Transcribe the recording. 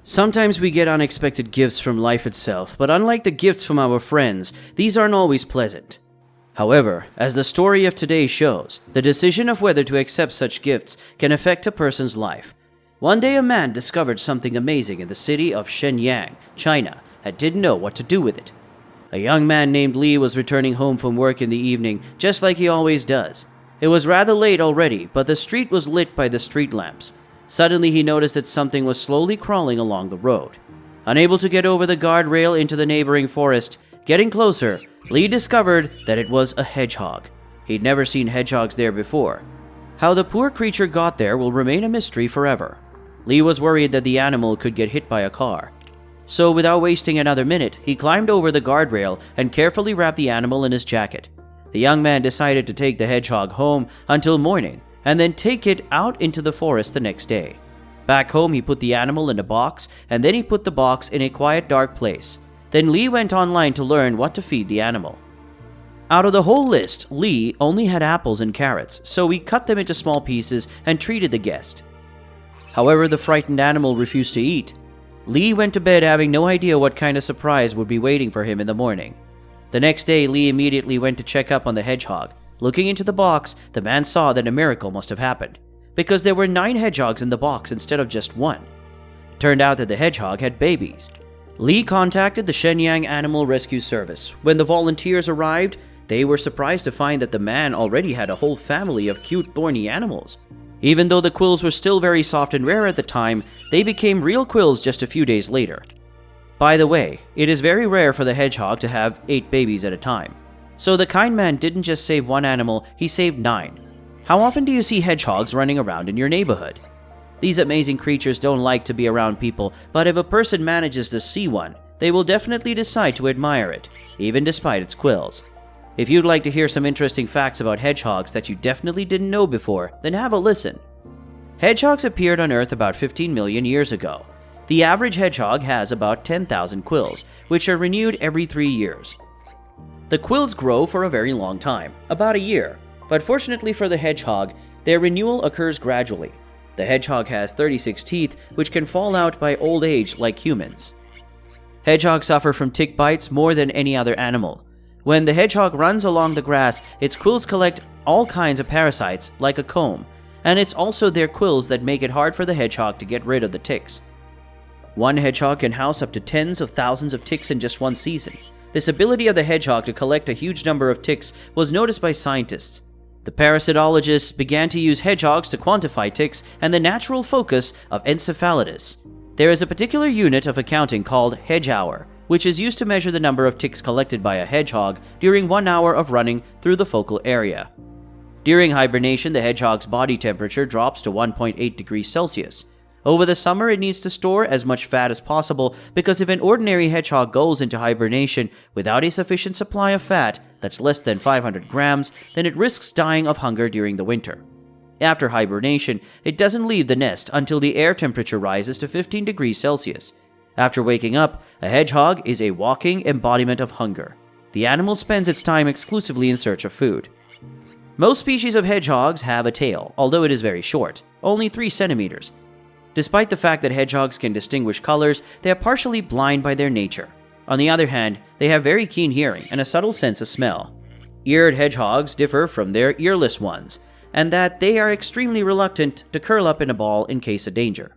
Sometimes we get unexpected gifts from life itself, but unlike the gifts from our friends, these aren't always pleasant. However, as the story of today shows, the decision of whether to accept such gifts can affect a person's life. One day a man discovered something amazing in the city of Shenyang, China, and didn't know what to do with it. A young man named Lee was returning home from work in the evening, just like he always does. It was rather late already, but the street was lit by the street lamps. Suddenly he noticed that something was slowly crawling along the road. Unable to get over the guardrail into the neighboring forest, getting closer, Lee discovered that it was a hedgehog. He'd never seen hedgehogs there before. How the poor creature got there will remain a mystery forever. Lee was worried that the animal could get hit by a car. So without wasting another minute, he climbed over the guardrail and carefully wrapped the animal in his jacket. The young man decided to take the hedgehog home until morning, and then take it out into the forest the next day. Back home, he put the animal in a box, and then he put the box in a quiet, dark place. Then Lee went online to learn what to feed the animal. Out of the whole list, Lee only had apples and carrots, so he cut them into small pieces and treated the guest. However, the frightened animal refused to eat. Lee went to bed having no idea what kind of surprise would be waiting for him in the morning. The next day, Lee immediately went to check up on the hedgehog. Looking into the box, the man saw that a miracle must have happened, because there were 9 hedgehogs in the box instead of just 1. It turned out that the hedgehog had babies. Lee contacted the Shenyang Animal Rescue Service. When the volunteers arrived, they were surprised to find that the man already had a whole family of cute thorny animals. Even though the quills were still very soft and rare at the time, they became real quills just a few days later. By the way, it is very rare for the hedgehog to have 8 babies at a time. So the kind man didn't just save 1 animal, he saved 9. How often do you see hedgehogs running around in your neighborhood? These amazing creatures don't like to be around people, but if a person manages to see one, they will definitely decide to admire it, even despite its quills. If you'd like to hear some interesting facts about hedgehogs that you definitely didn't know before, then have a listen. Hedgehogs appeared on Earth about 15 million years ago. The average hedgehog has about 10,000 quills, which are renewed every 3 years. The quills grow for a very long time, about a year, but fortunately for the hedgehog, their renewal occurs gradually. The hedgehog has 36 teeth, which can fall out by old age like humans. Hedgehogs suffer from tick bites more than any other animal. When the hedgehog runs along the grass, its quills collect all kinds of parasites, like a comb, and it's also their quills that make it hard for the hedgehog to get rid of the ticks. One hedgehog can house up to tens of thousands of ticks in just one season. This ability of the hedgehog to collect a huge number of ticks was noticed by scientists. The parasitologists began to use hedgehogs to quantify ticks and the natural focus of encephalitis. There is a particular unit of accounting called hedge hour, which is used to measure the number of ticks collected by a hedgehog during 1 hour of running through the focal area. During hibernation, the hedgehog's body temperature drops to 1.8 degrees Celsius. Over the summer, it needs to store as much fat as possible because if an ordinary hedgehog goes into hibernation without a sufficient supply of fat that's less than 500 grams, then it risks dying of hunger during the winter. After hibernation, it doesn't leave the nest until the air temperature rises to 15 degrees Celsius. After waking up, a hedgehog is a walking embodiment of hunger. The animal spends its time exclusively in search of food. Most species of hedgehogs have a tail, although it is very short, only 3 centimeters. Despite the fact that hedgehogs can distinguish colors, they are partially blind by their nature. On the other hand, they have very keen hearing and a subtle sense of smell. Eared hedgehogs differ from their earless ones, and that they are extremely reluctant to curl up in a ball in case of danger.